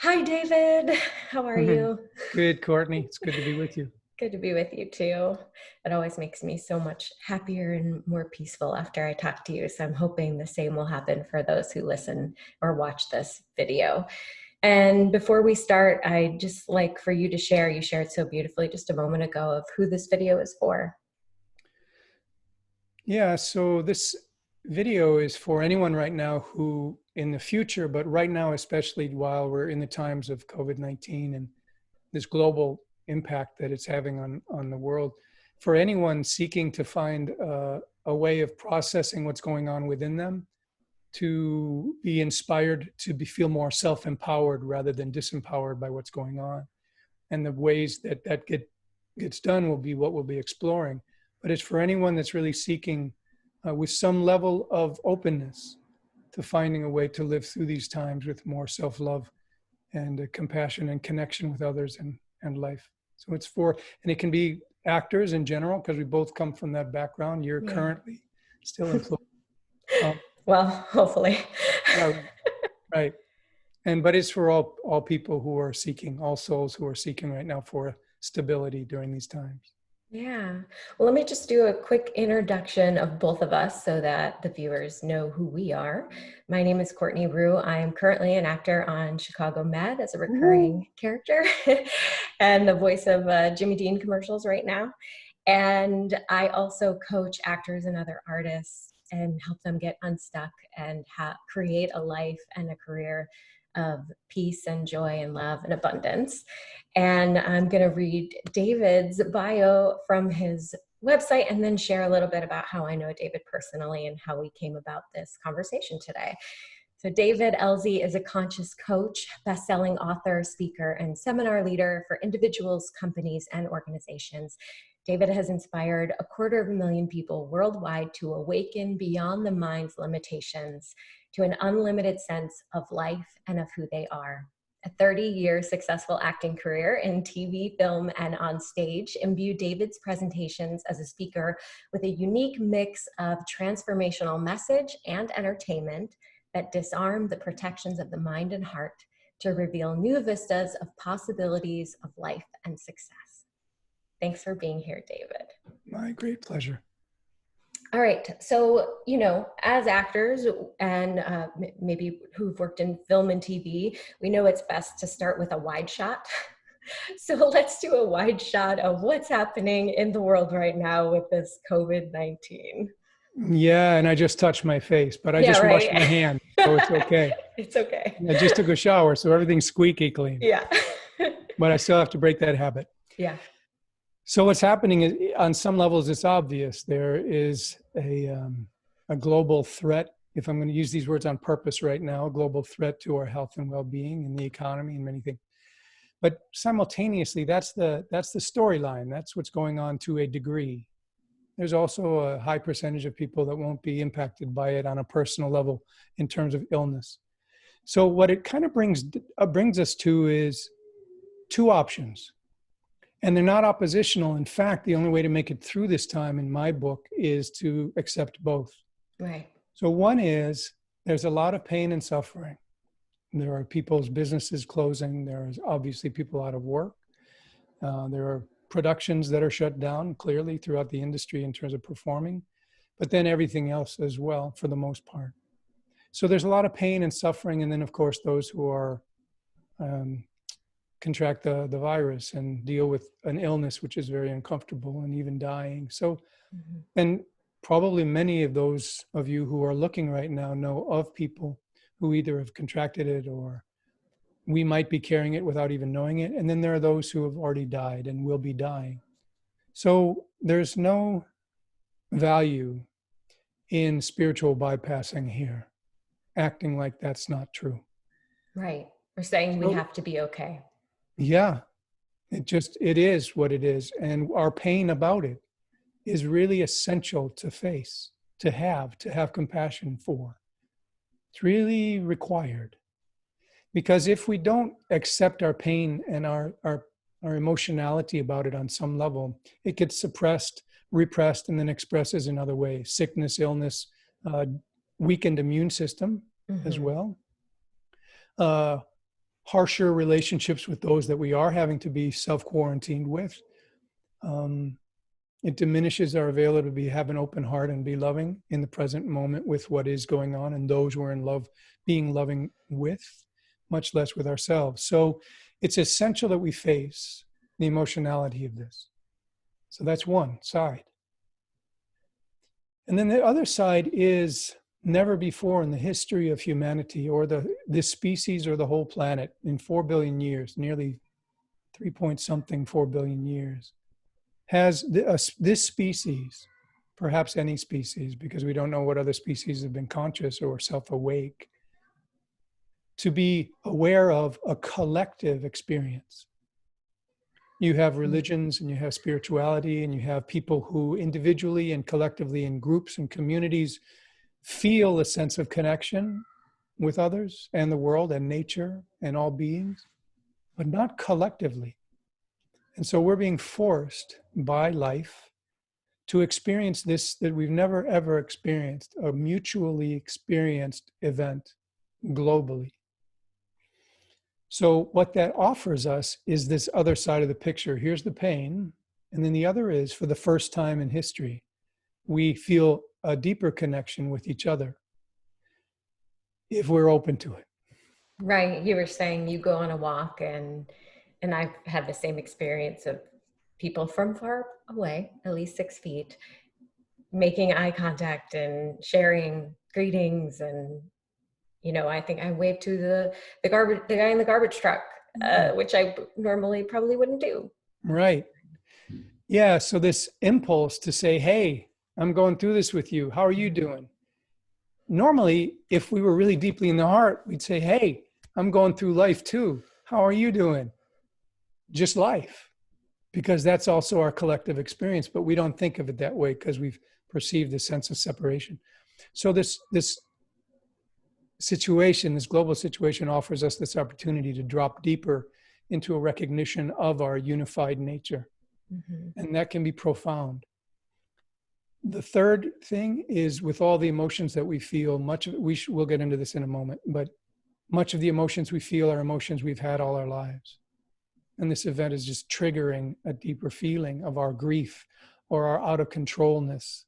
Hi, David. How are you? Good, Courtney. It's good to be with you. Good to be with you too. It always makes me so much happier and more peaceful after I talk to you. So I'm hoping the same will happen for those who listen or watch this video. And before we start, I'd just like for you to share, you shared so beautifully just a moment ago, of who this video is for. Yeah, so this video is for anyone right now who in the future, but right now, especially while we're in the times of COVID-19 and this global impact that it's having on the world, for anyone seeking to find a way of processing what's going on within them, to be inspired to feel more self-empowered rather than disempowered by what's going on. And the ways that gets done will be what we'll be exploring. But it's for anyone that's really seeking with some level of openness to finding a way to live through these times with more self-love and compassion and connection with others and life. So it's for, and it can be actors in general, because we both come from that background. You're Yeah. currently still employed. Well, hopefully. Yeah, right. But it's for all people who are seeking, all souls who are seeking right now for stability during these times. Yeah. Well, let me just do a quick introduction of both of us so that the viewers know who we are. My name is Courtney Rioux. I am currently an actor on Chicago Med as a recurring character and the voice of Jimmy Dean commercials right now. And I also coach actors and other artists and help them get unstuck and create a life and a career of peace and joy and love and abundance. And I'm going to read David's bio from his website and then share a little bit about how I know David personally and how we came about this conversation today. So David Elzey is a conscious coach, best-selling author, speaker, and seminar leader for individuals, companies, and organizations. David has inspired 250,000 people worldwide to awaken beyond the mind's limitations to an unlimited sense of life and of who they are. A 30-year successful acting career in TV, film, and on stage imbued David's presentations as a speaker with a unique mix of transformational message and entertainment that disarm the protections of the mind and heart to reveal new vistas of possibilities of life and success. Thanks for being here, David. My great pleasure. All right. So, as actors and maybe who've worked in film and TV, we know it's best to start with a wide shot. So let's do a wide shot of what's happening in the world right now with this COVID-19. Yeah, and I just touched my face, but I Yeah, just washed right. my hand, so it's okay. It's okay. I just took a shower, so everything's squeaky clean. Yeah. But I still have to break that habit. Yeah. So what's happening is, on some levels, it's obvious. There is a global threat, if I'm going to use these words on purpose right now, a global threat to our health and well-being and the economy and many things. But simultaneously, that's the storyline. That's what's going on to a degree. There's also a high percentage of people that won't be impacted by it on a personal level in terms of illness. So what it kind of brings us to is two options. And they're not oppositional. In fact, the only way to make it through this time in my book is to accept both. Right. So one is, there's a lot of pain and suffering. There are people's businesses closing. There's obviously people out of work. There are productions that are shut down clearly throughout the industry in terms of performing, but then everything else as well for the most part. So there's a lot of pain and suffering. And then of course, those who are contract the virus and deal with an illness, which is very uncomfortable and even dying. So, and probably many of those of you who are looking right now know of people who either have contracted it or we might be carrying it without even knowing it. And then there are those who have already died and will be dying. So there's no value in spiritual bypassing here, acting like that's not true. Right. We're saying we have to be okay. Yeah, it is what it is. And our pain about it is really essential to face, to have compassion for. It's really required. Because if we don't accept our pain and our emotionality about it on some level, it gets suppressed, repressed, and then expresses in other ways. Sickness, illness, weakened immune system as well. harsher relationships with those that we are having to be self-quarantined with. It diminishes our ability to have an open heart and be loving in the present moment with what is going on and those we're in love, being loving with, much less with ourselves. So it's essential that we face the emotionality of this. So that's one side. And then the other side is never before in the history of humanity or this species or the whole planet in 4 billion years, nearly 3 point something 4 billion years, has this species, perhaps any species, because we don't know what other species have been conscious or self-awake, to be aware of a collective experience. You have religions and you have spirituality and you have people who individually and collectively in groups and communities feel a sense of connection with others and the world and nature and all beings, but not collectively. And so we're being forced by life to experience this that we've never ever experienced, a mutually experienced event globally. So what that offers us is this other side of the picture. Here's the pain. And then the other is, for the first time in history, we feel a deeper connection with each other if we're open to it. Right. You were saying you go on a walk and I've had the same experience of people from far away, at least 6 feet, making eye contact and sharing greetings. And, you know, I think I waved to the guy in the garbage truck, which I normally probably wouldn't do. Right. Yeah. So this impulse to say, hey, I'm going through this with you. How are you doing? Normally, if we were really deeply in the heart, we'd say, hey, I'm going through life too. How are you doing? Just life. Because that's also our collective experience, but we don't think of it that way because we've perceived a sense of separation. So this situation, this global situation, offers us this opportunity to drop deeper into a recognition of our unified nature. Mm-hmm. And that can be profound. The third thing is, with all the emotions that we feel, much of it, we'll get into this in a moment, but much of the emotions we feel are emotions we've had all our lives. And this event is just triggering a deeper feeling of our grief or our out of controlness,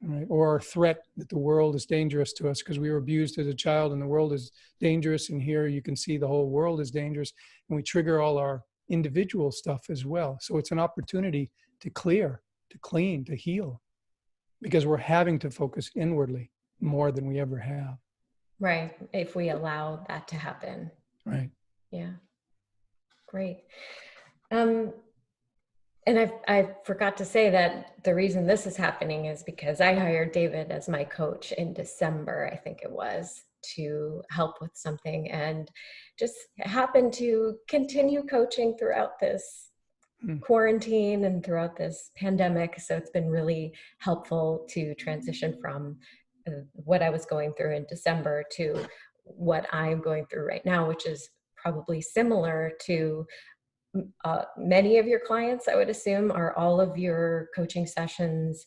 right? Or our threat that the world is dangerous to us because we were abused as a child and the world is dangerous. And here you can see the whole world is dangerous. And we trigger all our individual stuff as well. So it's an opportunity to clear, to clean, to heal, because we're having to focus inwardly more than we ever have. Right. If we allow that to happen. Right. Yeah. Great. And I forgot to say that the reason this is happening is because I hired David as my coach in December, I think it was, to help with something, and just happened to continue coaching throughout this quarantine and throughout this pandemic. So it's been really helpful to transition from what I was going through in December to what I'm going through right now, which is probably similar to many of your clients, I would assume. Are all of your coaching sessions,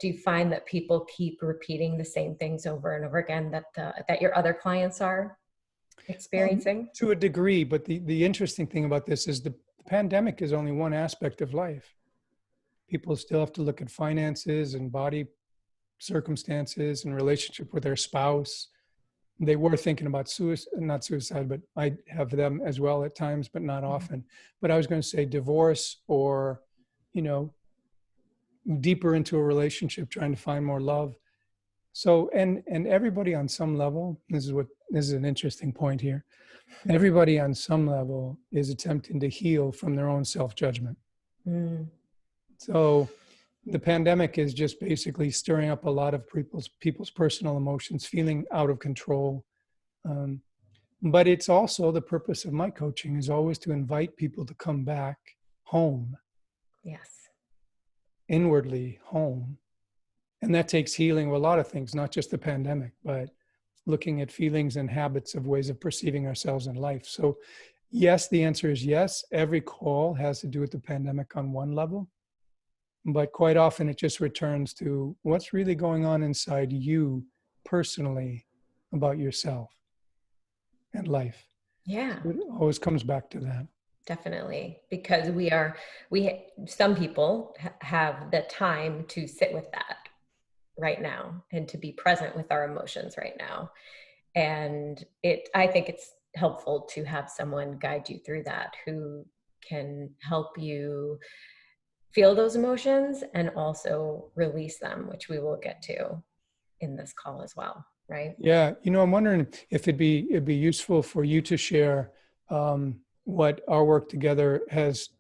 do you find that people keep repeating the same things over and over again that your other clients are experiencing? To a degree, but the interesting thing about this is the pandemic is only one aspect of life. People still have to look at finances and body circumstances and relationship with their spouse. They were thinking about not suicide, but I have them as well at times, but not often. But I was going to say divorce or, deeper into a relationship, trying to find more love. So, and everybody on some level, this is an interesting point here. Everybody on some level is attempting to heal from their own self-judgment. So the pandemic is just basically stirring up a lot of people's personal emotions, feeling out of control. But it's also the purpose of my coaching is always to invite people to come back home. Yes. Inwardly home. And that takes healing of a lot of things, not just the pandemic, but looking at feelings and habits of ways of perceiving ourselves in life. So yes, the answer is yes. Every call has to do with the pandemic on one level. But quite often it just returns to what's really going on inside you personally about yourself and life. Yeah. So it always comes back to that. Definitely, because some people have the time to sit with that right now and to be present with our emotions right now. And I think it's helpful to have someone guide you through that, who can help you feel those emotions and also release them, which we will get to in this call as well, right? Yeah, I'm wondering if it'd be useful for you to share what our work together has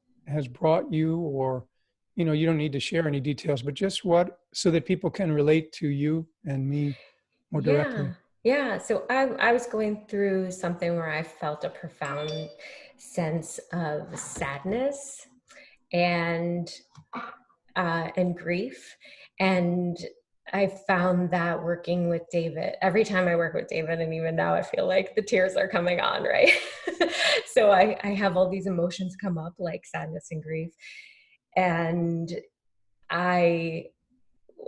brought you, or you don't need to share any details, but just what, so that people can relate to you and me more Yeah. directly. Yeah. So I was going through something where I felt a profound sense of sadness and and grief. And I found that working with David, every time I work with David, and even now I feel like the tears are coming on, right? So I have all these emotions come up, like sadness and grief. And I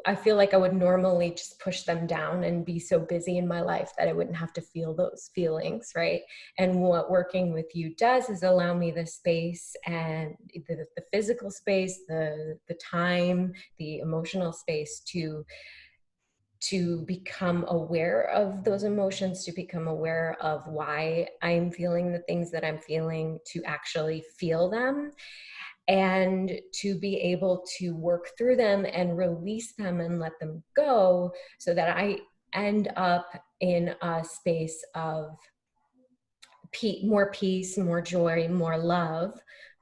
I feel like I would normally just push them down and be so busy in my life that I wouldn't have to feel those feelings, right? And what working with you does is allow me the space and the physical space, the time, the emotional space to become aware of those emotions, to become aware of why I'm feeling the things that I'm feeling, to actually feel them, and to be able to work through them and release them and let them go, so that I end up in a space of more peace, more joy, more love,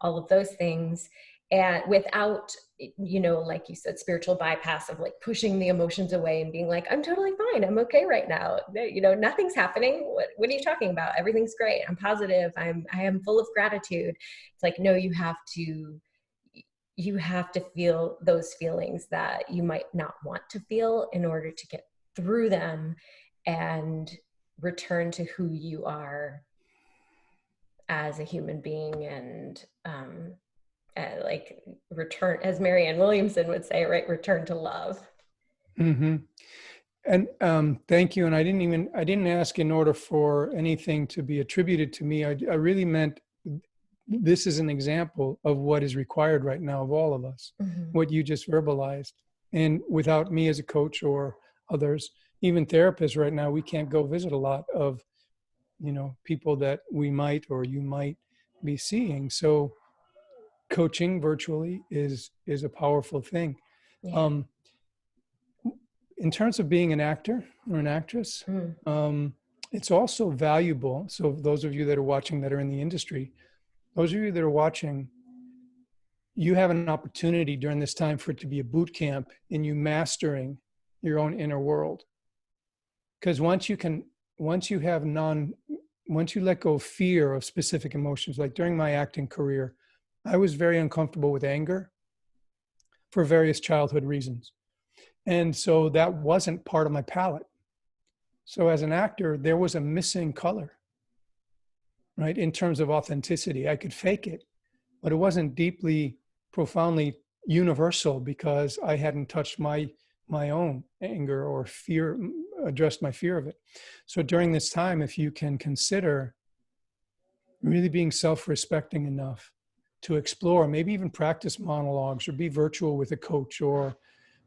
all of those things. And without, like you said, spiritual bypass of like pushing the emotions away and being like, I'm totally fine. I'm okay right now. Nothing's happening. What are you talking about? Everything's great. I'm positive. I am full of gratitude. It's like, no, you have to feel those feelings that you might not want to feel in order to get through them and return to who you are as a human being, and like return, as Marianne Williamson would say, right? Return to love. Hmm. And thank you. And I didn't ask in order for anything to be attributed to me. I really meant this is an example of what is required right now of all of us, Mm-hmm. what you just verbalized. And without me as a coach or others, even therapists right now, we can't go visit a lot of, people that we might or you might be seeing. So coaching virtually is a powerful thing. Yeah. Um, in terms of being an actor or an actress, Mm. um, it's also valuable. So those of you that are watching that are in the industry, those of you that are watching, you have an opportunity during this time for it to be a boot camp in you mastering your own inner world. Because once you have once you let go of fear of specific emotions, like during my acting career, I was very uncomfortable with anger for various childhood reasons. And so that wasn't part of my palette. So as an actor, there was a missing color, right? In terms of authenticity, I could fake it, but it wasn't deeply, profoundly universal because I hadn't touched my own anger or fear, addressed my fear of it. So during this time, if you can consider really being self-respecting enough to explore, maybe even practice monologues or be virtual with a coach, or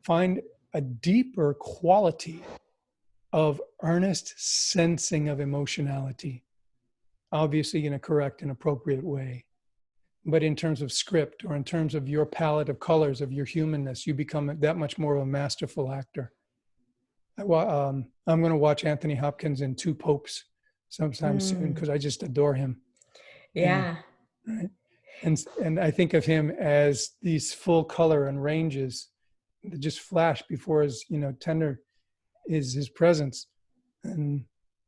find a deeper quality of earnest sensing of emotionality, obviously in a correct and appropriate way. But in terms of script or in terms of your palette of colors of your humanness, you become that much more of a masterful actor. I'm going to watch Anthony Hopkins in Two Popes sometime soon Mm. because I just adore him. And Yeah. right, and I think of him as these full color and ranges that just flash before his tender is his presence. And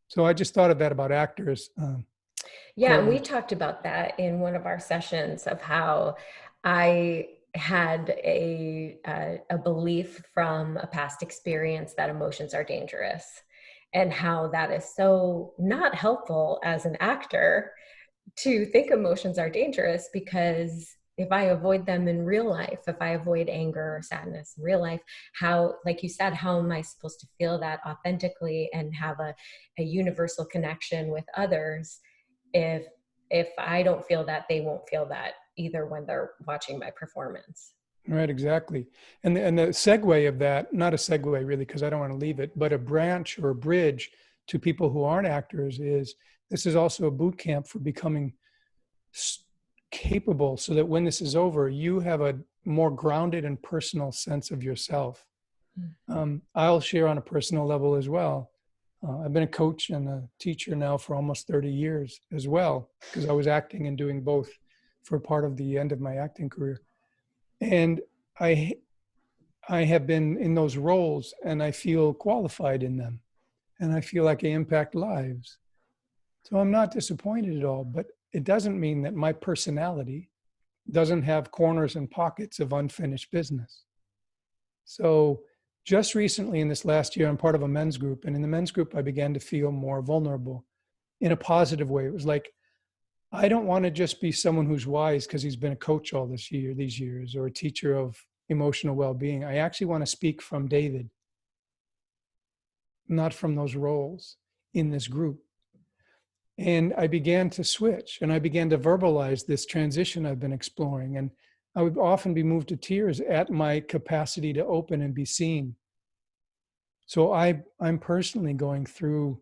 so I just thought of that about actors, Yeah, and we Courtney. talked about that in one of our sessions, of how I had a belief from a past experience that emotions are dangerous, and how that is so not helpful as an actor to think emotions are dangerous, because if I avoid them in real life, if I avoid anger or sadness in real life, how, like you said, how am I supposed to feel that authentically and have a universal connection with others if I don't feel that, they won't feel that either when they're watching my performance. Right, exactly. And the segue of that, not a segue really, because I don't want to leave it, but a branch or a bridge to people who aren't actors is this is also a boot camp for becoming capable so that when this is over, you have a more grounded and personal sense of yourself. I'll share on a personal level as well. I've been a coach and a teacher now for almost 30 years as well, because I was acting and doing both for part of the end of my acting career. And I have been in those roles and I feel qualified in them and I feel like I impact lives. So I'm not disappointed at all, but it doesn't mean that my personality doesn't have corners and pockets of unfinished business. So just recently in this last year, I'm part of a men's group. And in the men's group, I began to feel more vulnerable in a positive way. It was like, I don't want to just be someone who's wise because he's been a coach all these years, or a teacher of emotional well-being. I actually want to speak from David, not from those roles in this group. And I began to switch and I began to verbalize this transition I've been exploring. And I would often be moved to tears at my capacity to open and be seen. So I'm personally going through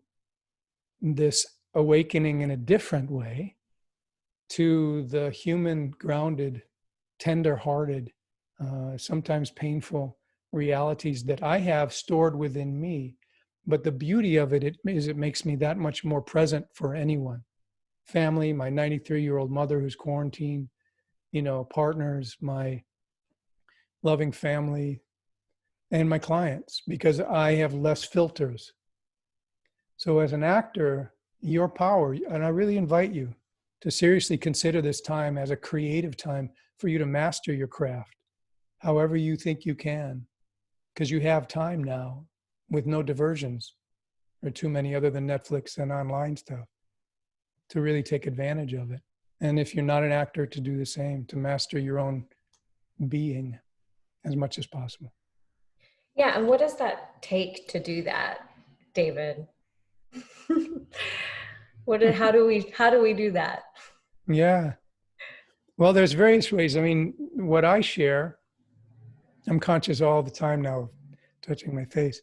this awakening in a different way to the human, grounded, tender-hearted, sometimes painful realities that I have stored within me. But the beauty of it is it makes me that much more present for anyone. Family, my 93-year-old mother who's quarantined, partners, my loving family, and my clients, because I have less filters. So as an actor, your power, and I really invite you to seriously consider this time as a creative time for you to master your craft, however you think you can, because you have time now with no diversions or too many other than Netflix and online stuff to really take advantage of it. And if you're not an actor, to do the same, to master your own being as much as possible. Yeah, and what does that take to do that, David? How do we do that? Yeah. Well, there's various ways. I mean, what I share, I'm conscious all the time now of touching my face.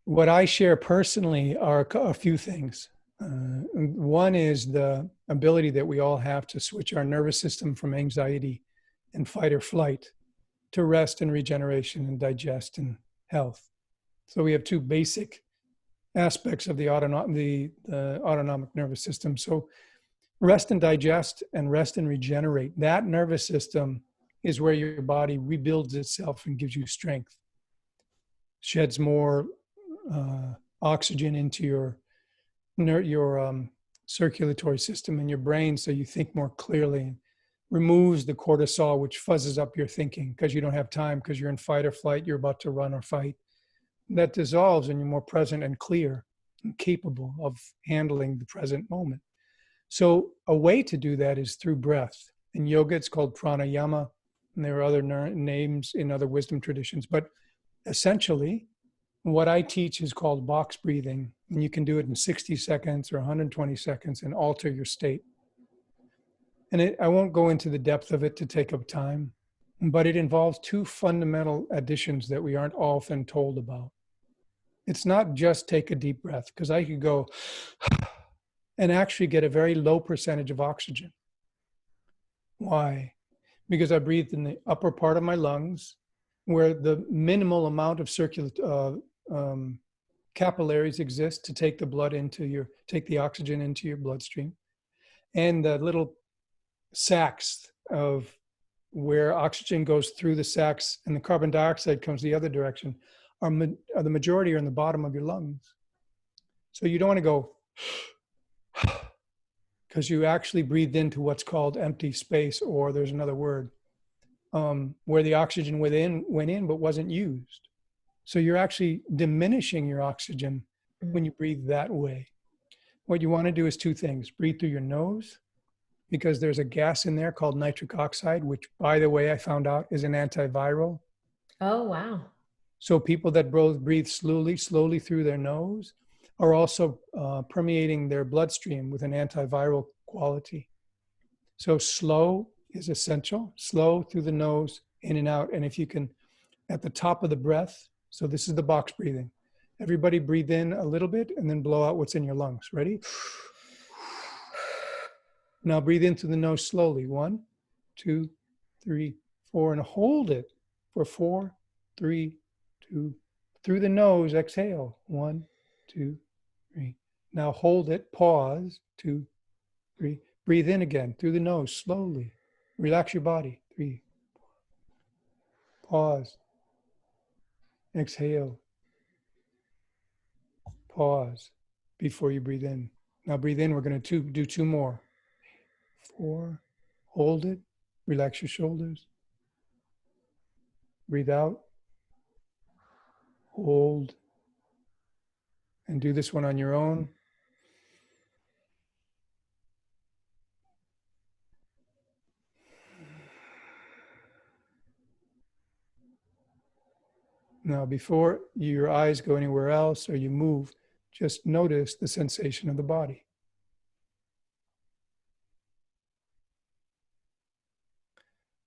What I share personally are a few things. One is the ability that we all have to switch our nervous system from anxiety and fight or flight to rest and regeneration and digest and health. So we have two basic aspects of the autonomic nervous system. So rest and digest and rest and regenerate. That nervous system is where your body rebuilds itself and gives you strength, sheds more oxygen into your circulatory system in your brain so you think more clearly, removes the cortisol, which fuzzes up your thinking because you don't have time, because you're in fight or flight, you're about to run or fight. That dissolves and you're more present and clear and capable of handling the present moment. So a way to do that is through breath. In yoga, it's called pranayama, and there are other names in other wisdom traditions. But essentially, what I teach is called box breathing, and you can do it in 60 seconds or 120 seconds and alter your state. And I won't go into the depth of it to take up time, but it involves two fundamental additions that we aren't often told about. It's not just take a deep breath, because I could go and actually get a very low percentage of oxygen. Why? Because I breathed in the upper part of my lungs, where the minimal amount of capillaries exist to take the oxygen into your bloodstream, and the little sacs of where oxygen goes through the sacs and the carbon dioxide comes the other direction are the majority are in the bottom of your lungs. So you don't want to go because you actually breathed into what's called empty space, or there's another word, where the oxygen went in but wasn't used. So you're actually diminishing your oxygen when you breathe that way. What you want to do is two things. Breathe through your nose, because there's a gas in there called nitric oxide, which, by the way, I found out is an antiviral. Oh, wow. So people that breathe slowly through their nose are also permeating their bloodstream with an antiviral quality. So slow is essential, slow through the nose, in and out. And if you can, at the top of the breath, so this is the box breathing. Everybody breathe in a little bit and then blow out what's in your lungs. Ready? Now breathe in through the nose slowly. 1, 2, 3, 4, and hold it for 4, 3, 2. Through the nose, exhale. 1, 2, 3. Now hold it, pause. 2, 3. Breathe in again through the nose slowly. Relax your body. 3. Pause. Exhale. Pause before you breathe in. Now breathe in. We're going to do 2 more. 4. Hold it. Relax your shoulders. Breathe out. Hold. And do this one on your own. Now, before your eyes go anywhere else or you move, just notice the sensation of the body.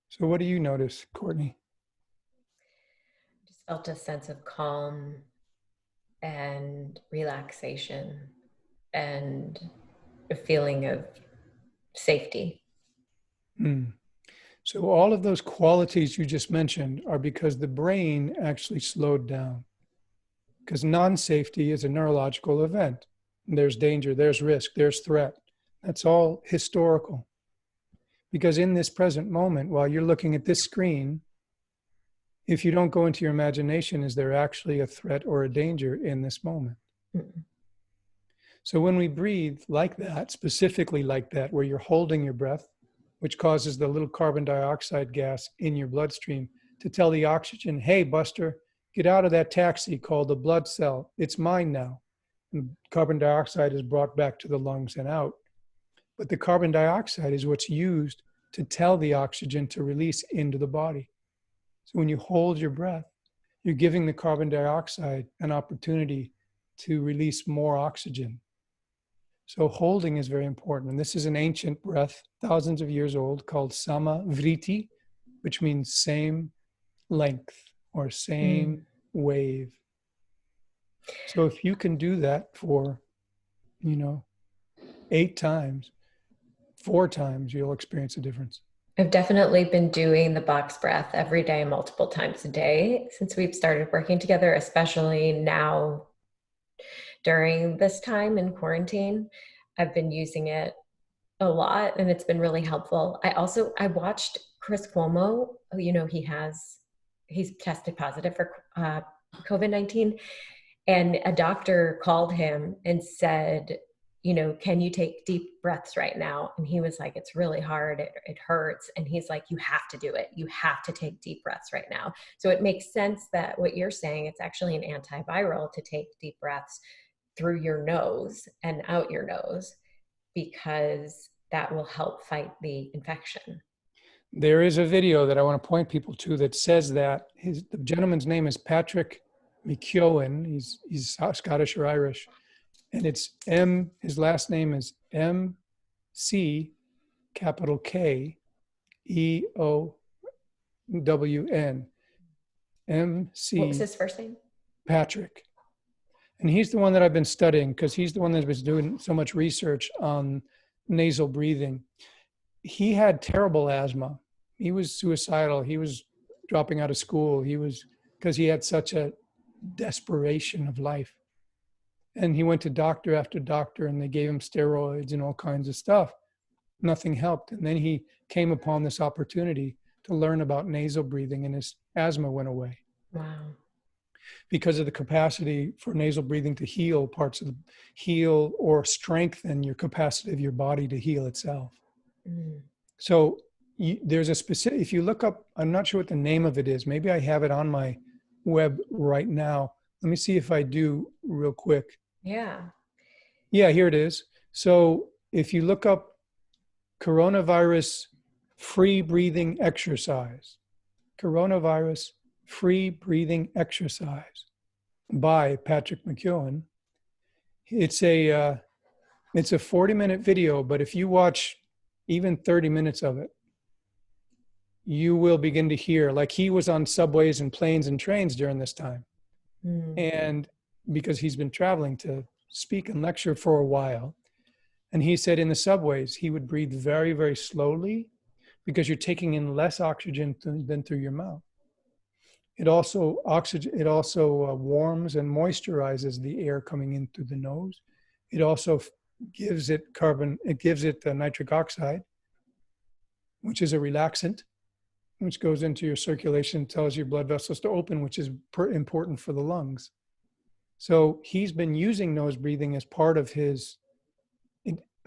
So what do you notice, Courtney? Just felt a sense of calm and relaxation and a feeling of safety. So all of those qualities you just mentioned are because the brain actually slowed down. Because non-safety is a neurological event. There's danger, there's risk, there's threat. That's all historical. Because in this present moment, while you're looking at this screen, if you don't go into your imagination, is there actually a threat or a danger in this moment? Mm-mm. So when we breathe like that, specifically like that, where you're holding your breath, which causes the little carbon dioxide gas in your bloodstream to tell the oxygen, hey, Buster, get out of that taxi called the blood cell. It's mine now. And carbon dioxide is brought back to the lungs and out. But the carbon dioxide is what's used to tell the oxygen to release into the body. So when you hold your breath, you're giving the carbon dioxide an opportunity to release more oxygen. So holding is very important. And this is an ancient breath, thousands of years old, called sama vritti, which means same length or same wave. So if you can do that for, 8 times, 4 times, you'll experience a difference. I've definitely been doing the box breath every day, multiple times a day since we've started working together, especially now during this time in quarantine. I've been using it a lot and it's been really helpful. I watched Chris Cuomo, he's tested positive for COVID-19, and a doctor called him and said, can you take deep breaths right now? And he was like, it's really hard. It hurts. And he's like, you have to do it. You have to take deep breaths right now. So it makes sense that what you're saying, it's actually an antiviral to take deep breaths through your nose and out your nose, because that will help fight the infection. There is a video that I want to point people to that says that. The gentleman's name is Patrick McKeown. He's Scottish or Irish. And it's his last name is M-C, capital K, E-O-W-N. M-C. What was his first name? Patrick. And he's the one that I've been studying because he's the one that's been doing so much research on nasal breathing. He had terrible asthma. He was suicidal. He was dropping out of school. Because he had such a desperation of life. And he went to doctor after doctor and they gave him steroids and all kinds of stuff. Nothing helped. And then he came upon this opportunity to learn about nasal breathing and his asthma went away. Wow. Because of the capacity for nasal breathing to heal heal or strengthen your capacity of your body to heal itself. So there's a specific, if you look up, I'm not sure what the name of it is. Maybe I have it on my web right now. Let me see if I do real quick. Yeah, here it is. So if you look up coronavirus free breathing exercise, coronavirus free breathing exercise by Patrick McKeown, It's a 40-minute video, but if you watch even 30 minutes of it, you will begin to hear, like he was on subways and planes and trains during this time. Mm. And because he's been traveling to speak and lecture for a while. And he said in the subways, he would breathe very, very slowly because you're taking in less oxygen than through your mouth. It also warms and moisturizes the air coming in through the nose. It also gives it nitric oxide, which is a relaxant, which goes into your circulation, tells your blood vessels to open, which is important for the lungs. So he's been using nose breathing as part of his.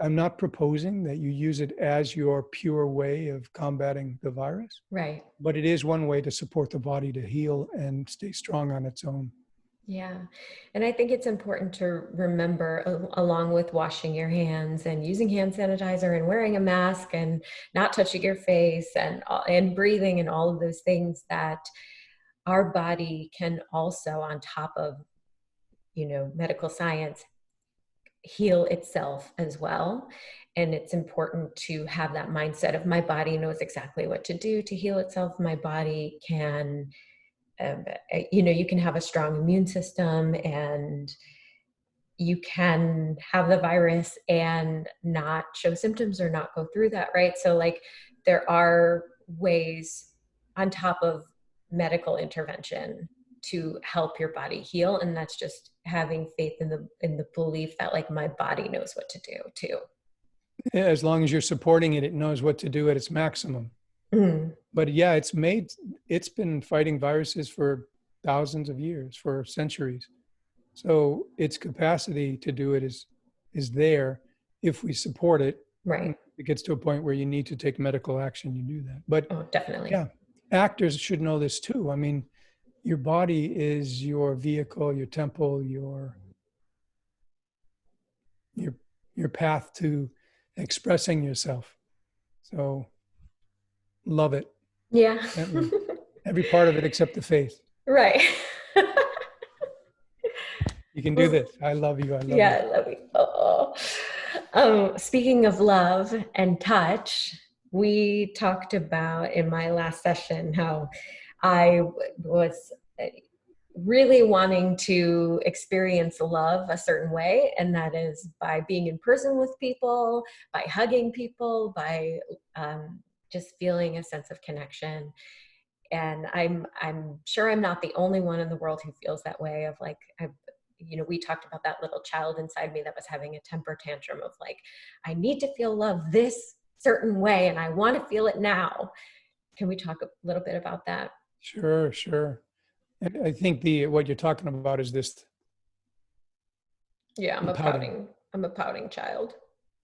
I'm not proposing that you use it as your pure way of combating the virus, Right. but it is one way to support the body to heal and stay strong on its own. Yeah. And I think it's important to remember, along with washing your hands and using hand sanitizer and wearing a mask and not touching your face and breathing and all of those things, that our body can also, on top of, medical science, heal itself as well. And it's important to have that mindset of, my body knows exactly what to do to heal itself. My body can, you can have a strong immune system, and you can have the virus and not show symptoms or not go through that, right? So like, there are ways on top of medical intervention to help your body heal, and that's just having faith in the belief that, like, my body knows what to do too. As long as you're supporting it, it knows what to do at its maximum. Mm. But yeah, it's been fighting viruses for thousands of years, for centuries. So its capacity to do it is there if we support it. Right. It gets to a point where you need to take medical action, you do that. But Oh, definitely. yeah, actors should know this too. I mean, your body is your vehicle, your temple, your your path to expressing yourself. So love it. Yeah. Gently. Every part of it except the face. Right. You can do Well, this. I love you. I love you. yeah, I love you. Oh. Speaking of love and touch, we talked about in my last session how I was really wanting to experience love a certain way, and that is by being in person with people, by hugging people, by just feeling a sense of connection. And I'm sure I'm not the only one in the world who feels that way, of like, we talked about that little child inside me that was having a temper tantrum of like, I need to feel love this certain way and I want to feel it now. Can we talk a little bit about that? Sure, sure. And I think what you're talking about is this Yeah, pouting. I'm a pouting child.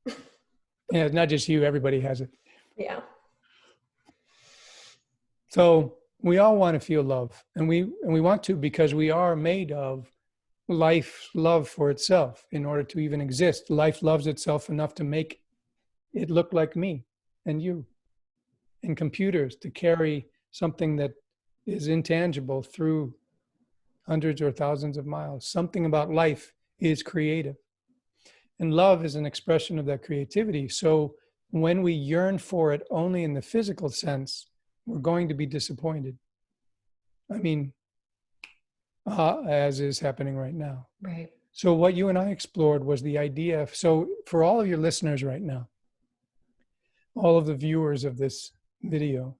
Yeah, it's not just you. Everybody has it. Yeah. So we all want to feel love, and we want to, because we are made of life love for itself in order to even exist. Life loves itself enough to make it look like me and you and computers, to carry something that is intangible through hundreds or thousands of miles. Something about life is creative. And love is an expression of that creativity. So when we yearn for it only in the physical sense, we're going to be disappointed. I mean, as is happening right now. Right. So what you and I explored was the idea. So for all of your listeners right now, all of the viewers of this video,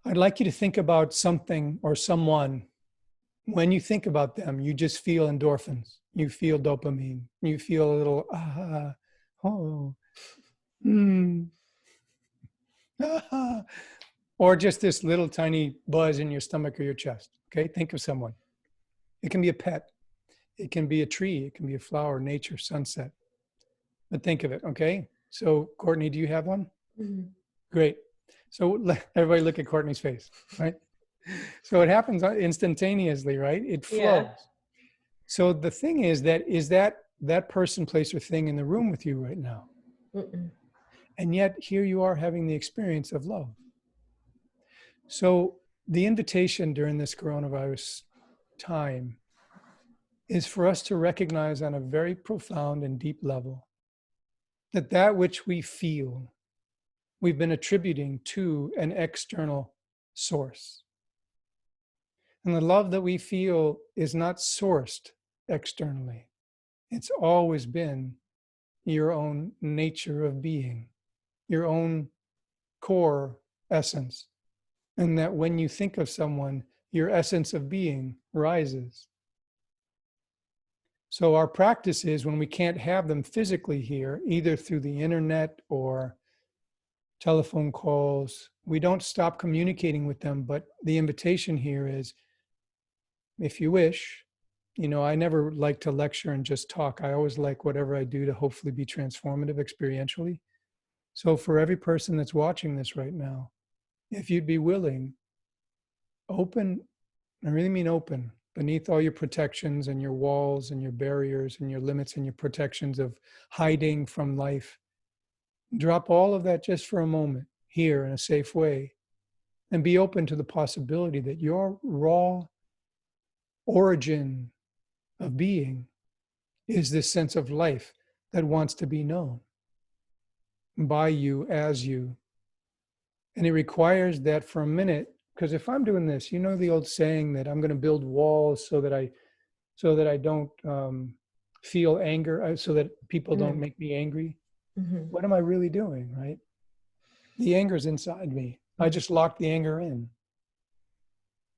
I'd like you to think about something or someone. When you think about them, you just feel endorphins. You feel dopamine. You feel a little, oh, or just this little tiny buzz in your stomach or your chest. Okay, think of someone. It can be a pet. It can be a tree. It can be a flower, nature, sunset. But think of it, okay? So, Courtney, do you have one? Mm-hmm. Great. So everybody look at Courtney's face, right? So it happens instantaneously, right? It flows. Yeah. So the thing is that person, place, or thing in the room with you right now. Mm-mm. And yet here you are having the experience of love. So the invitation during this coronavirus time, is for us to recognize on a very profound and deep level that that which we feel, we've been attributing to an external source. And the love that we feel is not sourced externally. It's always been your own nature of being, your own core essence. And that when you think of someone, your essence of being rises. So our practice is when we can't have them physically here, either through the internet or telephone calls, we don't stop communicating with them. But the invitation here is, if you wish, I never like to lecture and just talk. I always like whatever I do to hopefully be transformative experientially. So for every person that's watching this right now, if you'd be willing, open, I really mean open, beneath all your protections and your walls and your barriers and your limits and your protections of hiding from life, drop all of that just for a moment here in a safe way and be open to the possibility that your raw origin of being is this sense of life that wants to be known by you as you. And it requires that for a minute, because if I'm doing this, the old saying that I'm going to build walls so that I don't feel anger, so that people don't make me angry. Mm-hmm. What am I really doing, right? The anger's inside me. I just locked the anger in.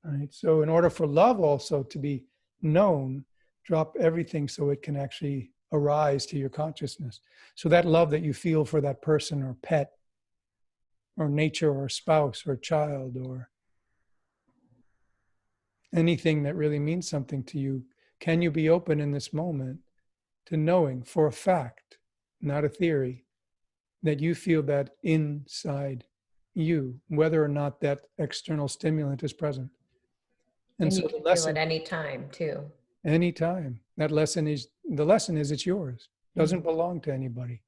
Right? So in order for love also to be known, drop everything so it can actually arise to your consciousness. So that love that you feel for that person or pet or nature or spouse or child or anything that really means something to you, can you be open in this moment to knowing for a fact, not a theory, that you feel that inside you, whether or not that external stimulant is present? And And so you the can feel it lesson, anytime too. anytime, the lesson is it's yours. Doesn't Mm. belong to anybody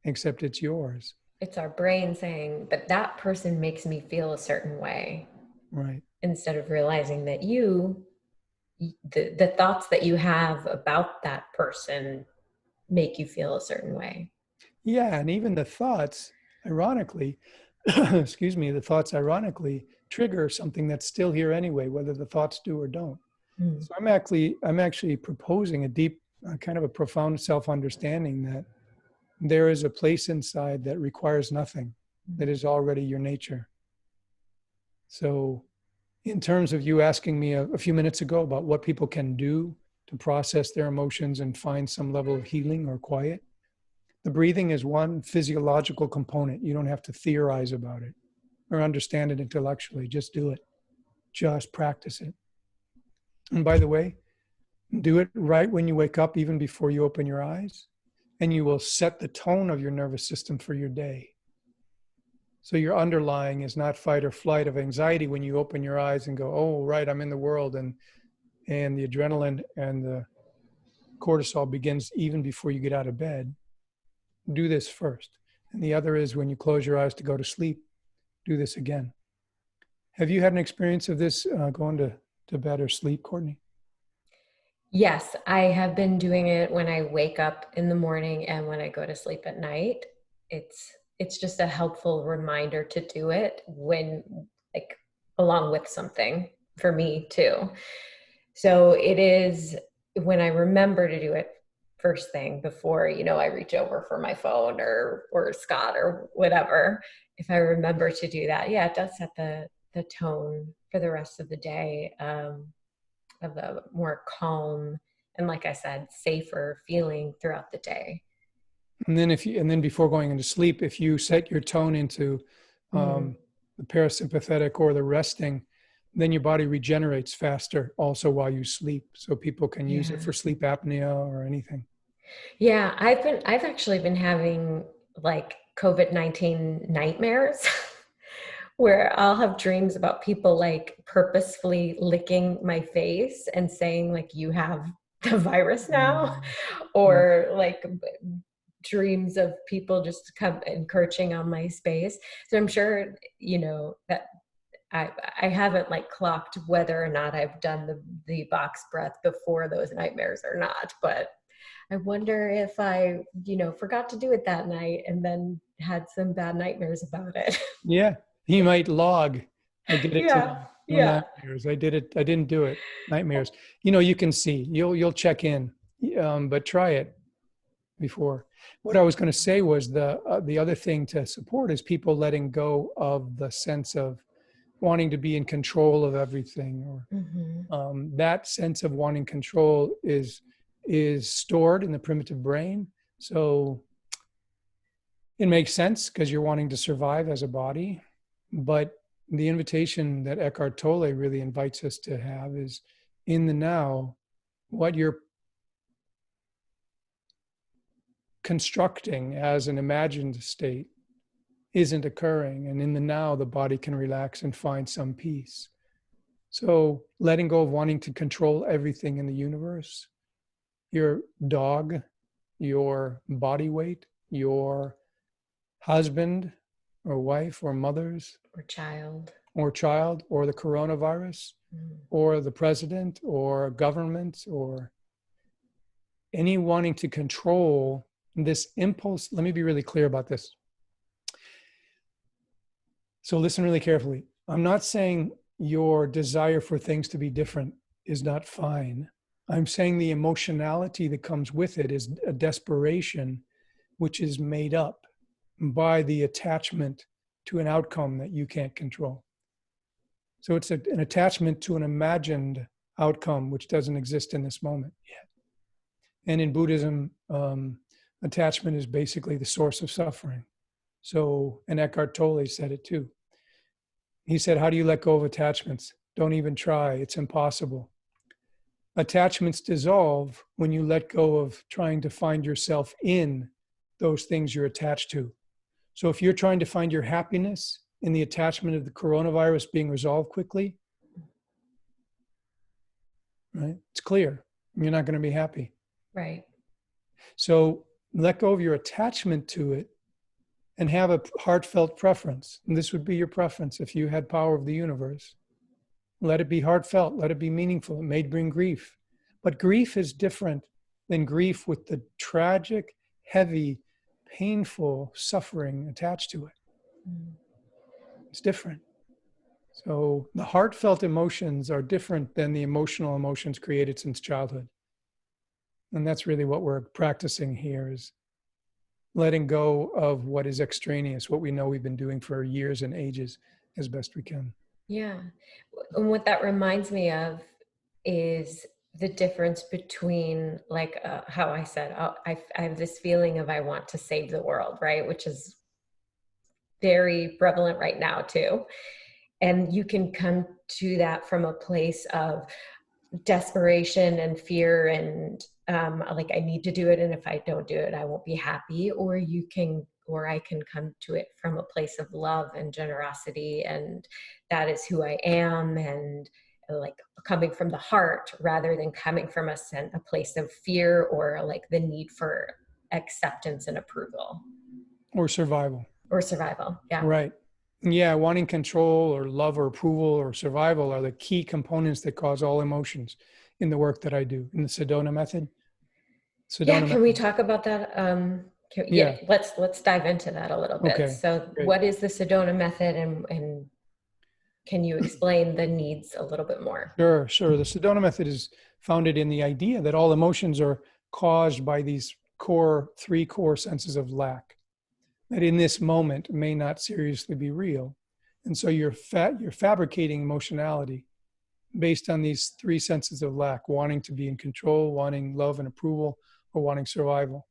except it's yours. It's our brain saying, but that person makes me feel a certain way, Right. instead of realizing that the thoughts that you have about that person make you feel a certain way. Yeah. And even the thoughts, ironically, excuse me, the thoughts ironically trigger something that's still here anyway, whether the thoughts do or don't. Mm. So I'm actually proposing a deep, kind of a profound self-understanding that there is a place inside that requires nothing, that is already your nature. So in terms of you asking me a few minutes ago about what people can do to process their emotions and find some level of healing or quiet, the breathing is one physiological component. You don't have to theorize about it or understand it intellectually. Just do it. Just practice it. And by the way, do it right when you wake up, even before you open your eyes, and you will set the tone of your nervous system for your day. So your underlying is not fight or flight of anxiety when you open your eyes and go, oh, right, I'm in the world. And the adrenaline and the cortisol begins even before you get out of bed. Do this first. And the other is when you close your eyes to go to sleep, do this again. Have you had an experience of this going to bed or sleep, Courtney? Yes, I have been doing it when I wake up in the morning and when I go to sleep at night. It's just a helpful reminder to do it when, like, along with something for me too. So it is when I remember to do it first thing before, I reach over for my phone or Scott or whatever. If I remember to do that, yeah, it does set the tone for the rest of the day. Of a more calm and, like I said, safer feeling throughout the day. And then before going into sleep, if you set your tone into Mm. the parasympathetic or the resting, then your body regenerates faster also while you sleep. So people can use it Yeah. for sleep apnea or anything. Yeah, I've actually been having like COVID-19 nightmares where I'll have dreams about people like purposefully licking my face and saying like, you have the virus now, Yeah. or like dreams of people just come encroaching on my space. So I'm sure, that I haven't like clocked whether or not I've done the box breath before those nightmares or not, but I wonder if I, forgot to do it that night and then had some bad nightmares about it. Yeah, he might log. I did it Yeah, today. No yeah. nightmares. I did it. I didn't do it. Nightmares. You can see. You'll check in, but try it before. What I was going to say was the other thing to support is people letting go of the sense of wanting to be in control of everything, or Mm-hmm. that sense of wanting control is stored in the primitive brain. So it makes sense because you're wanting to survive as a body. But the invitation that Eckhart Tolle really invites us to have is in the now, what you're constructing as an imagined state isn't occurring. And in the now, the body can relax and find some peace. So letting go of wanting to control everything in the universe, your dog, your body weight, your husband or wife or mothers Or child. or the coronavirus Mm. or the president or government or any wanting to control this impulse. Let me be really clear about this. So listen really carefully. I'm not saying your desire for things to be different is not fine. I'm saying the emotionality that comes with it is a desperation, which is made up by the attachment to an outcome that you can't control. So it's an attachment to an imagined outcome which doesn't exist in this moment yet. And in Buddhism, attachment is basically the source of suffering. So, and Eckhart Tolle said it too. He said, how do you let go of attachments? Don't even try. It's impossible. Attachments dissolve when you let go of trying to find yourself in those things you're attached to. So if you're trying to find your happiness in the attachment of the coronavirus being resolved quickly, right? It's clear. You're not going to be happy. Right. So let go of your attachment to it and have a heartfelt preference. And this would be your preference if you had power of the universe. Let it be heartfelt. Let it be meaningful. It may bring grief. But grief is different than grief with the tragic, heavy, painful suffering attached to it. Mm. It's different. So the heartfelt emotions are different than the emotional emotions created since childhood. And that's really what we're practicing here, is letting go of what is extraneous, what we know we've been doing for years and ages as best we can. Yeah. And what that reminds me of is the difference between like how I said, I have this feeling of I want to save the world, right? Which is very prevalent right now too. And you can come to that from a place of desperation and fear and like I need to do it, and if I don't do it I won't be happy. Or I can come to it from a place of love and generosity, and that is who I am, and like coming from the heart rather than coming from a place of fear or like the need for acceptance and approval Or survival. or survival. Yeah. Right. Yeah, wanting control or love or approval or survival are the key components that cause all emotions in the work that I do in the Sedona Method. Yeah, Sedona can we Method. talk about that? Yeah, Yeah. let's dive into that a little bit. Okay. So, Great. what is the Sedona Method, and can you explain the needs a little bit more? Sure. The Sedona Method is founded in the idea that all emotions are caused by these three core senses of lack that in this moment may not seriously be real. And so you're fabricating emotionality based on these three senses of lack: wanting to be in control, wanting love and approval, or wanting survival.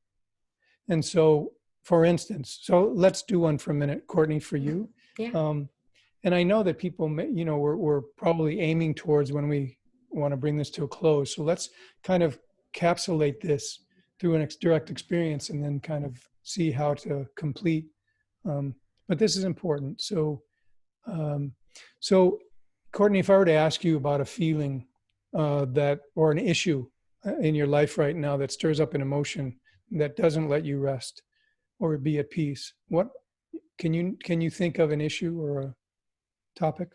And so, for instance, so let's do one for a minute, Courtney, for you. Yeah. And I know that people, we're probably aiming towards when we want to bring this to a close. So let's kind of capsulate this through an direct experience and then kind of see how to complete. But this is important. Um, so Courtney, if I were to ask you about a feeling or an issue in your life right now that stirs up an emotion that doesn't let you rest or be at peace, what can you think of an issue or a topic?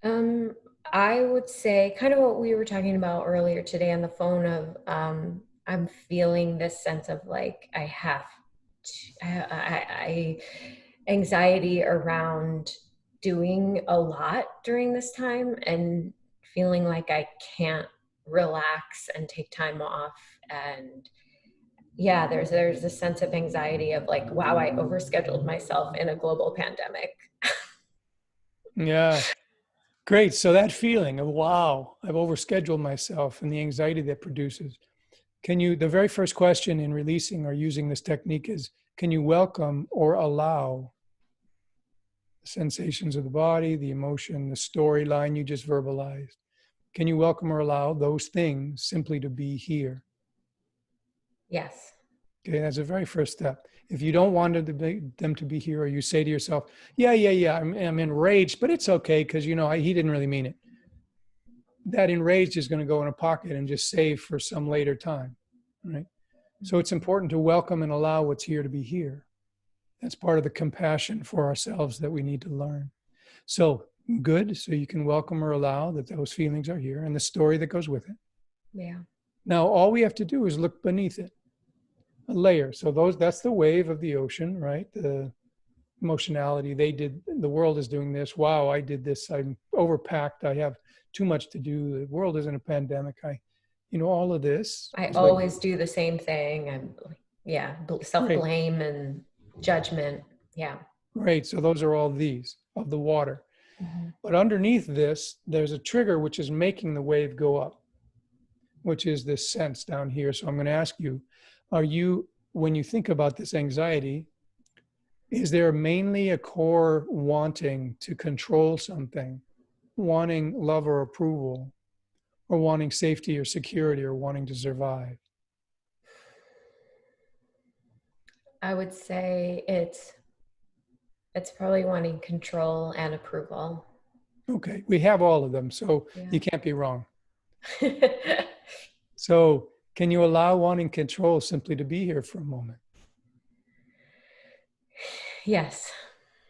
Um, I would say kind of what we were talking about earlier today on the phone of I'm feeling this sense of like I have I anxiety around doing a lot during this time and feeling like I can't relax and take time off. And yeah, there's a sense of anxiety of like, wow, I overscheduled myself in a global pandemic. Yeah. Great. So that feeling of, wow, I've overscheduled myself and the anxiety that produces. The very first question in releasing or using this technique is, can you welcome or allow the sensations of the body, the emotion, the storyline you just verbalized? Can you welcome or allow those things simply to be here? Yes. Okay, that's the very first step. If you don't want them to be here, or you say to yourself, yeah, I'm enraged, but it's okay because, he didn't really mean it. That enraged is going to go in a pocket and just save for some later time, right? So it's important to welcome and allow what's here to be here. That's part of the compassion for ourselves that we need to learn. So good. So you can welcome or allow that those feelings are here and the story that goes with it. Yeah. Now, all we have to do is look beneath it, a layer. So that's the wave of the ocean, right? The emotionality. The world is doing this. Wow, I did this. I'm overpacked. I have too much to do. The world is in a pandemic. All of this. I It's like, always do the same thing. I'm, yeah, great, self-blame and judgment. Yeah. great. So those are all these of the water. Mhm. But underneath this, there's a trigger which is making the wave go up, which is this sense down here. So I'm going to ask you, when you think about this anxiety, is there mainly a core wanting to control something, wanting love or approval, or wanting safety or security, or wanting to survive? I would say it's probably wanting control and approval. Okay, we have all of them, so Yeah. you can't be wrong. So can you allow wanting control simply to be here for a moment? Yes.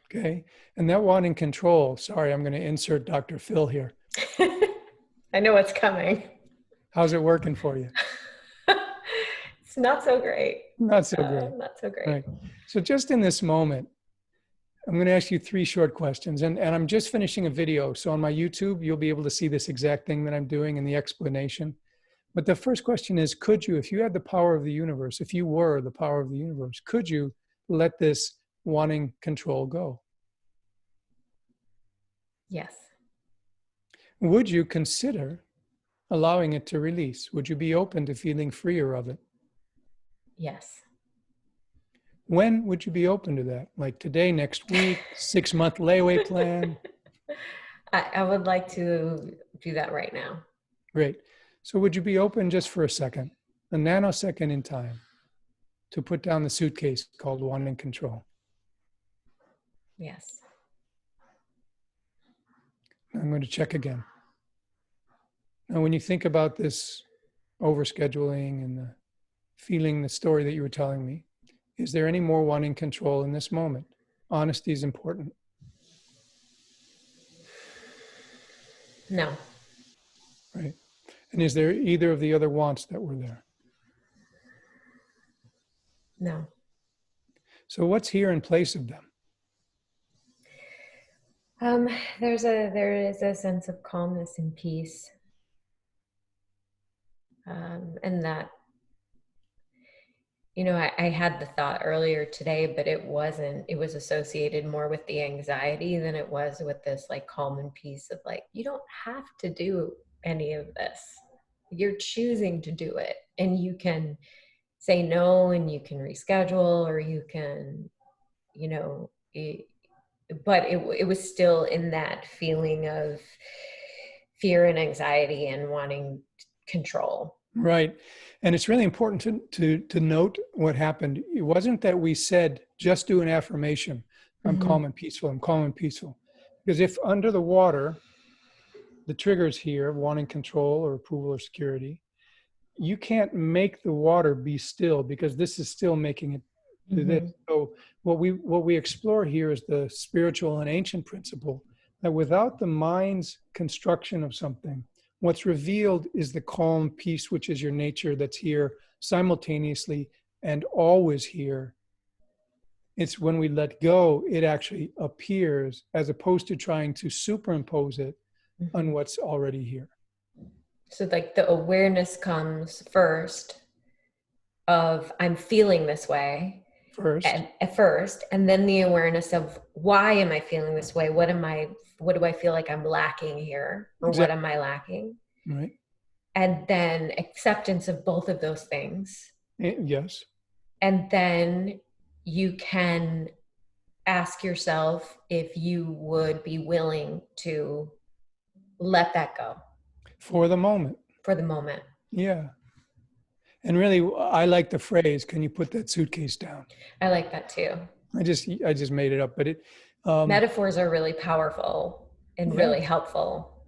Okay, and that wanting control, sorry, I'm going to insert Dr. Phil here. I know what's coming. How's it working for you? It's not so great. Not so great. Not so great. Right. So just in this moment, I'm going to ask you 3 short questions. And I'm just finishing a video. So on my YouTube, you'll be able to see this exact thing that I'm doing and the explanation. But the first question is, if you had the power of the universe, if you were the power of the universe, could you let this wanting control go? Yes. Would you consider allowing it to release? Would you be open to feeling freer of it? Yes. When would you be open to that? Like today, next week, 6-month layaway plan? I would like to do that right now. Great. So would you be open just for a second, a nanosecond in time, to put down the suitcase called wanting control? Yes. I'm going to check again. Now, when you think about this overscheduling and the story that you were telling me, is there any more wanting control in this moment? Honesty is important. No. Right. And is there either of the other wants that were there? No. So what's here in place of them? There is a sense of calmness and peace, and that, I had the thought earlier today, but it wasn't. It was associated more with the anxiety than it was with this like calm and peace of like, you don't have to do any of this. You're choosing to do it, and you can say no, and you can reschedule, or you can, you know, but it was still in that feeling of fear and anxiety and wanting control. Right. And it's really important to note what happened. It wasn't that we said, just do an affirmation. I'm calm and peaceful. I'm calm and peaceful. Because if under the water, the triggers here, wanting control or approval or security, you can't make the water be still because this is still making it do this. So what we explore here is the spiritual and ancient principle that without the mind's construction of something, what's revealed is the calm peace, which is your nature, that's here simultaneously and always here. It's when we let go, it actually appears, as opposed to trying to superimpose it on what's already here. So like the awareness comes first of I'm feeling this way First, at first, and then the awareness of why am I feeling this way? What do I feel like I'm lacking here? Or what exactly am I lacking? right. And then acceptance of both of those things. Yes. And then you can ask yourself if you would be willing to let that go For the moment. for the moment. Yeah. And really, I like the phrase, can you put that suitcase down? I like that too. I just made it up, but Metaphors are really powerful and yeah, really helpful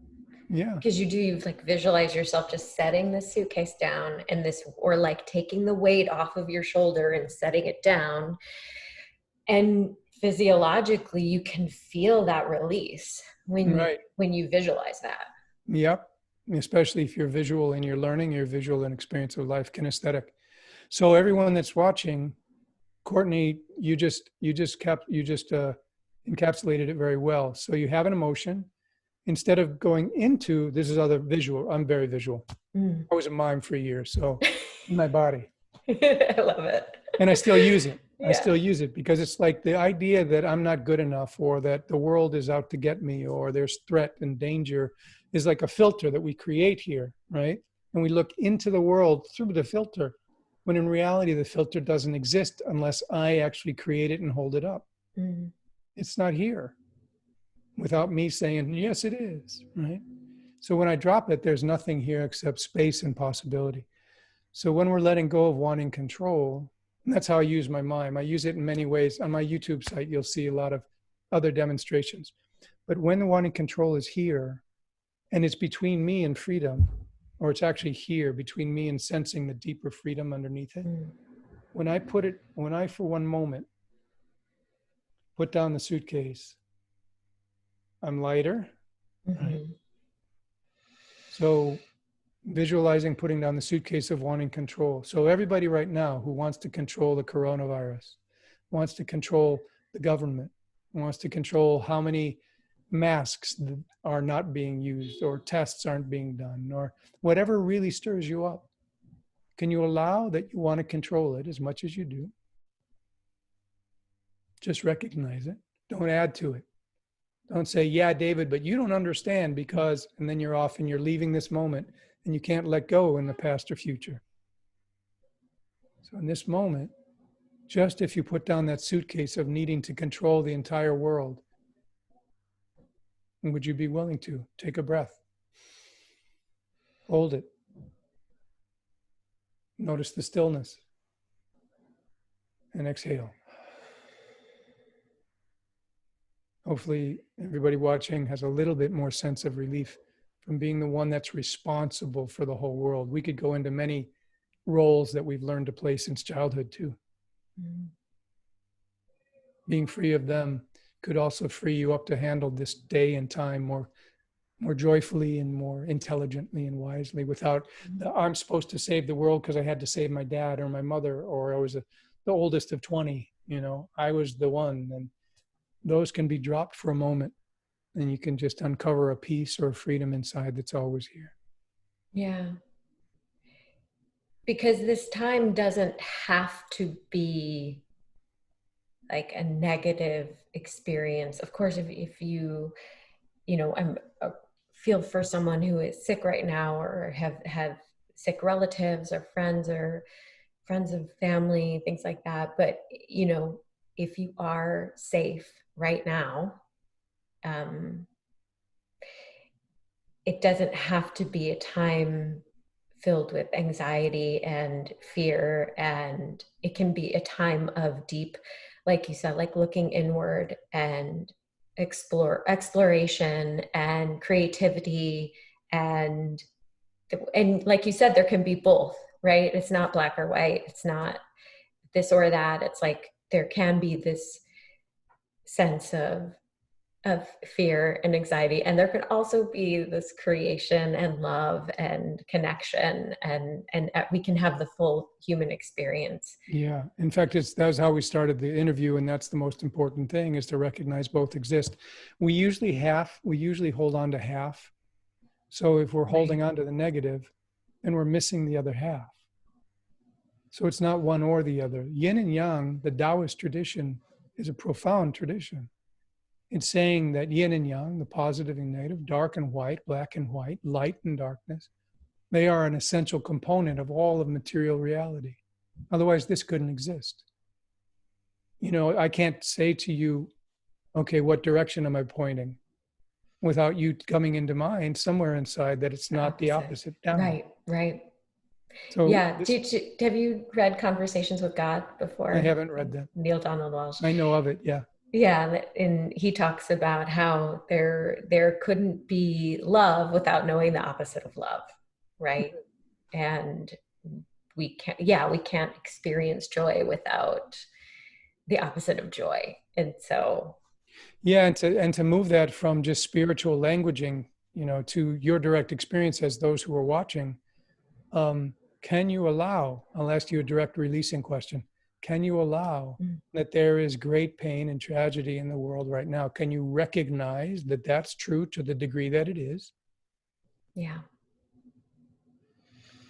yeah, because you like visualize yourself just setting the suitcase down and this, or like taking the weight off of your shoulder and setting it down. And physiologically, you can feel that release right. when you visualize that. Yep. Especially if you're visual in your learning, you're visual in experience of life, kinesthetic. So everyone that's watching, Courtney, you just encapsulated it very well. So you have an emotion. Instead of going into, this is other visual. I'm very visual. Mm. I was a mime for a year, so in my body. I love it. And I still use it. I Yeah. still use it because it's like the idea that I'm not good enough or that the world is out to get me or there's threat and danger is like a filter that we create here, right? And we look into the world through the filter, when in reality, the filter doesn't exist unless I actually create it and hold it up. Mm. It's not here without me saying, yes, it is, right? So when I drop it, there's nothing here except space and possibility. So when we're letting go of wanting control, and that's how I use my mime. I use it in many ways. On my YouTube site, you'll see a lot of other demonstrations. But when the wanting control is here, and it's between me and freedom, or it's actually here between me and sensing the deeper freedom underneath it, Mm. when I for one moment put down the suitcase, I'm lighter, right? Mm-hmm. So visualizing putting down the suitcase of wanting control. So everybody right now who wants to control the coronavirus, wants to control the government, wants to control how many masks are not being used or tests aren't being done or whatever really stirs you up. Can you allow that you want to control it as much as you do? Just recognize it. Don't add to it. Don't say, yeah, David, but you don't understand because, and then you're off and you're leaving this moment and you can't let go in the past or future. So in this moment, just if you put down that suitcase of needing to control the entire world, would you be willing to take a breath? Hold it. Notice the stillness and exhale. Hopefully everybody watching has a little bit more sense of relief from being the one that's responsible for the whole world. We could go into many roles that we've learned to play since childhood too. Mm-hmm. Being free of them could also free you up to handle this day and time more joyfully and more intelligently and wisely without I'm supposed to save the world because I had to save my dad or my mother or I was the oldest of 20, I was the one. And those can be dropped for a moment and you can just uncover a peace or a freedom inside that's always here. Yeah. Because this time doesn't have to be like a negative experience. Of course, if you I'm feel for someone who is sick right now or have sick relatives or friends of family, things like that. But, if you are safe right now, it doesn't have to be a time filled with anxiety and fear. And it can be a time of deep, like you said, like looking inward and exploration and creativity. And like you said, there can be both, right? It's not black or white. It's not this or that. It's like, there can be this sense of of fear and anxiety. And there could also be this creation and love and connection, and we can have the full human experience. Yeah. In fact, that's how we started the interview, and that's the most important thing, is to recognize both exist. We usually hold on to half. So if we're holding Right. on to the negative, then we're missing the other half. So it's not one or the other. Yin and yang, the Taoist tradition, is a profound tradition. It's saying that yin and yang, the positive and negative, dark and white, black and white, light and darkness, they are an essential component of all of material reality. Otherwise, this couldn't exist. You know, I can't say to you, okay, what direction am I pointing? Without you coming into mind somewhere inside that it's The not the opposite. opposite down. Right, right. So Yeah. this, Have you read Conversations with God I before? haven't read that. Neil Donald Walsh. I know of it. Yeah. Yeah, and he talks about how there couldn't be love without knowing the opposite of love, right? And we can't experience joy without the opposite of joy. And so, Yeah. And to move that from just spiritual languaging, you know, to your direct experience as those who are watching, can you allow, I'll ask you a direct releasing question. Can you allow that there is great pain and tragedy in the world right now? Can you recognize that that's true to the degree that it is? yeah,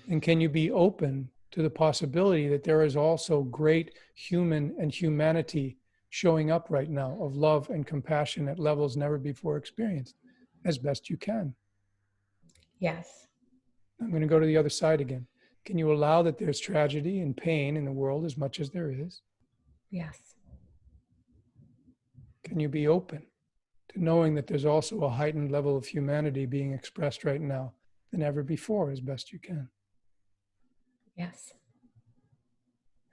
And can you be open to the possibility that there is also great human and humanity showing up right now of love and compassion at levels never before experienced as best you can? yes, I'm going to go to the other side again. Can you allow that there's tragedy and pain in the world as much as there is? yes, Can you be open to knowing that there's also a heightened level of humanity being expressed right now than ever before as best you can? yes,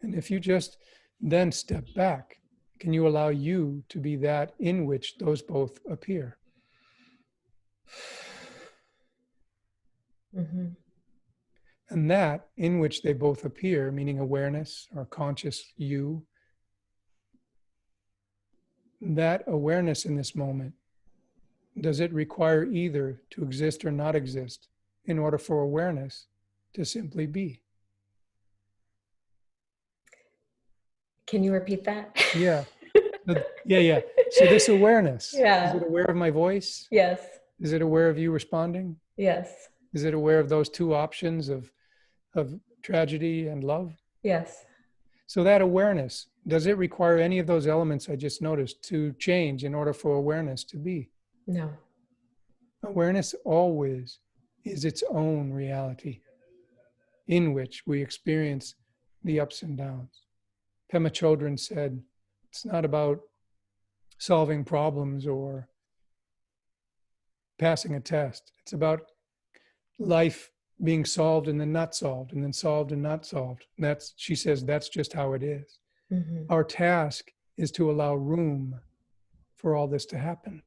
And if you just then step back, can you allow you to be that in which those both appear? mm-hmm. And that in which they both appear, meaning awareness or conscious you, that awareness in this moment, does it require either to exist or not exist in order for awareness to simply be? Can you repeat that? Yeah. Yeah. So this awareness, is Yeah. it aware of my voice? Yes. Is it aware of you responding? Yes. Is it aware of those two options of tragedy and love? Yes. So that awareness, does it require any of those elements I just noticed to change in order for awareness to be? No. Awareness always is its own reality in which we experience the ups and downs. Pema Chodron said, it's not about solving problems or passing a test. It's about life being solved and then not solved, and then solved and not solved. That's, she says, that's just how it is. Mm-hmm. Our task is to allow room for all this to happen.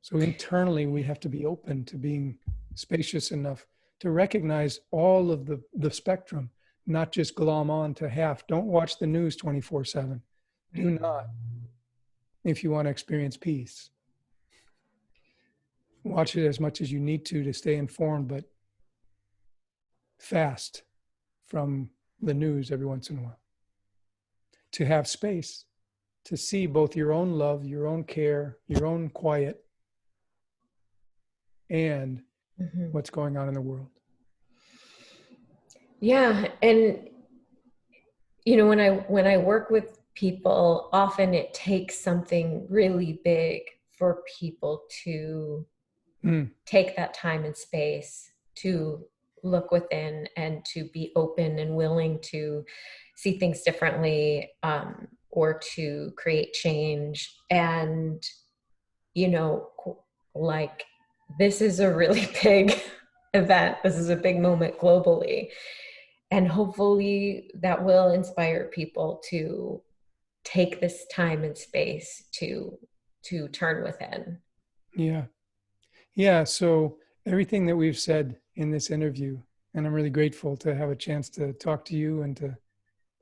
So internally, we have to be open to being spacious enough to recognize all of the spectrum, not just glom on to half. Don't watch the news 24/7. Do not, if you want to experience peace. Watch it as much as you need to stay informed, but fast from the news every once in a while. To have space to see both your own love, your own care, your own quiet, and Mm-hmm. what's going on in the world. Yeah. And you know, when I work with people, often it takes something really big for people to take that time and space to look within and to be open and willing to see things differently, or to create change. And you know, like, this is a really big event. This is a big moment globally. And hopefully that will inspire people to take this time and space to turn within. Yeah. Yeah. So everything that we've said in this interview, and I'm really grateful to have a chance to talk to you and to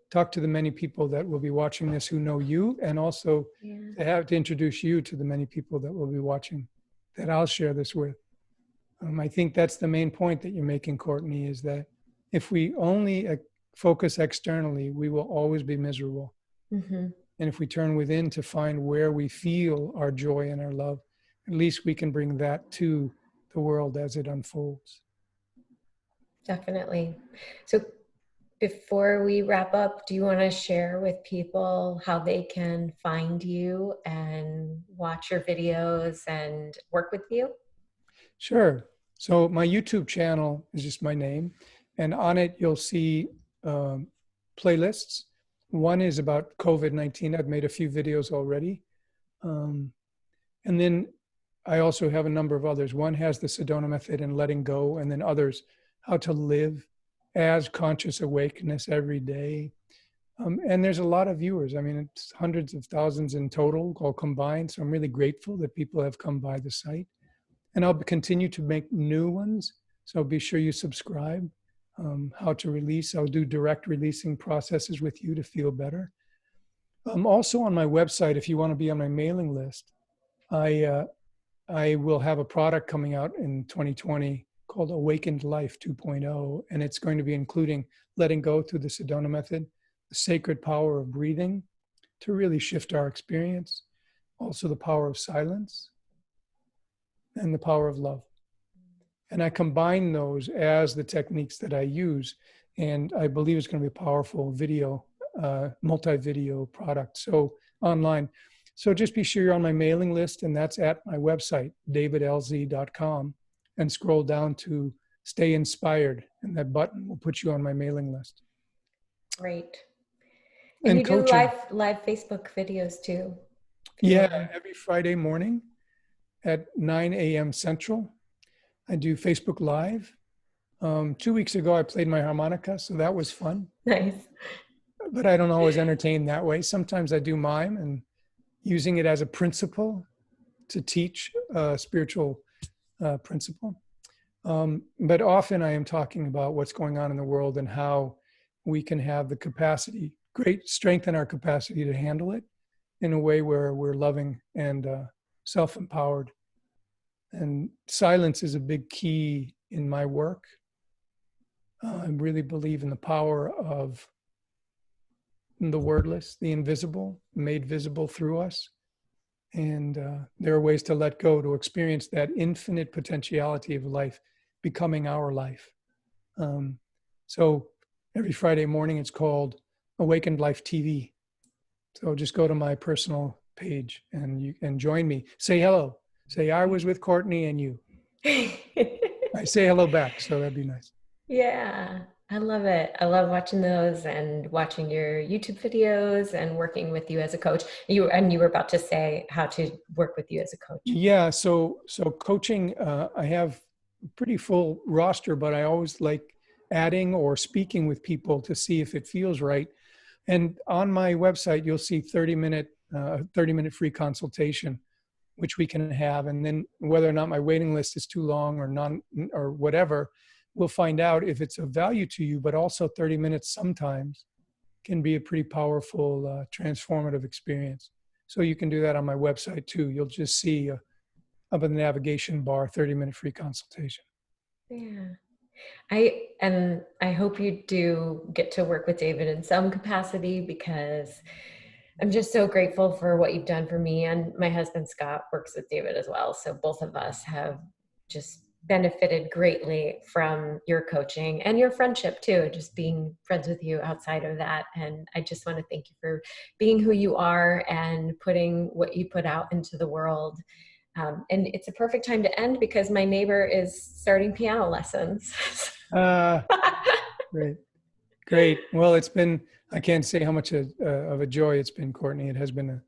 talk to the many people that will be watching this who know you, and also Yeah. to have to introduce you to the many people that will be watching that I'll share this with. I think that's the main point that you're making, Courtney, is that if we only focus externally, we will always be miserable. Mm-hmm. And if we turn within to find where we feel our joy and our love, at least we can bring that to the world as it unfolds. Definitely. So before we wrap up, do you want to share with people how they can find you and watch your videos and work with you? Sure. So my YouTube channel is just my name, and on it you'll see um, playlists. One is about COVID-19. I've made a few videos already. Um, and then I also have a number of others. One has the Sedona Method and letting go, and then others, how to live as conscious awakeness every day. And there's a lot of viewers. I mean, it's hundreds of thousands in total, all combined. So I'm really grateful that people have come by the site. And I'll continue to make new ones. So be sure you subscribe. How to release. I'll do direct releasing processes with you to feel better. Also on my website, if you want to be on my mailing list, I will have a product coming out in 2020 called Awakened Life 2.0, and it's going to be including letting go through the Sedona Method, the sacred power of breathing to really shift our experience, also the power of silence, and the power of love. And I combine those as the techniques that I use, and I believe it's going to be a powerful video, multi-video product. So online. So just be sure you're on my mailing list, and that's at my website, davidelzey.com, and scroll down to Stay Inspired, and that button will put you on my mailing list. Great. And And you do coaching. live Facebook videos too. Yeah, every Friday morning at 9 a.m. Central, I do Facebook Live. 2 weeks ago, I played my harmonica, so that was fun. Nice. But I don't always entertain that way. Sometimes I do mime and using it as a principle to teach a spiritual principle. But often I am talking about what's going on in the world and how we can have the capacity, strengthen our capacity to handle it in a way where we're loving and self-empowered. And silence is a big key in my work. I really believe in the power of the wordless, the invisible, made visible through us. And there are ways to let go, to experience that infinite potentiality of life becoming our life. So every Friday morning, it's called Awakened Life TV. So just go to my personal page and you can join me. Say hello. Say, I was with Courtney and you. I say hello back, so that'd be nice. Yeah, I love it. I love watching those and watching your YouTube videos and working with you as a coach. You were about to say how to work with you as a coach. Yeah, so coaching, I have a pretty full roster, but I always like adding or speaking with people to see if it feels right. And on my website, you'll see 30-minute free consultation, which we can have. And then whether or not my waiting list is too long or whatever, we'll find out if it's of value to you. But also 30 minutes sometimes can be a pretty powerful, transformative experience. So you can do that on my website too. You'll just see up in the navigation bar, 30-minute free consultation. Yeah. I hope you do get to work with David in some capacity, because I'm just so grateful for what you've done for me. And my husband Scott works with David as well. So both of us have just benefited greatly from your coaching and your friendship too, just being friends with you outside of that. And I just want to thank you for being who you are and putting what you put out into the world. And it's a perfect time to end because my neighbor is starting piano lessons. Great. Great. Well, it's been, I can't say how much of a joy it's been, Courtney. It has been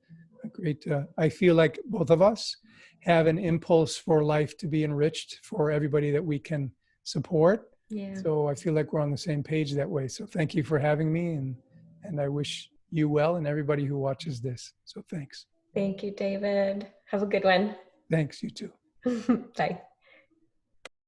a great, I feel like both of us have an impulse for life to be enriched for everybody that we can support. Yeah. So I feel like we're on the same page that way. So thank you for having me, and I wish you well and everybody who watches this. So thanks. Thank you, David. Have a good one. Thanks, you too. Bye.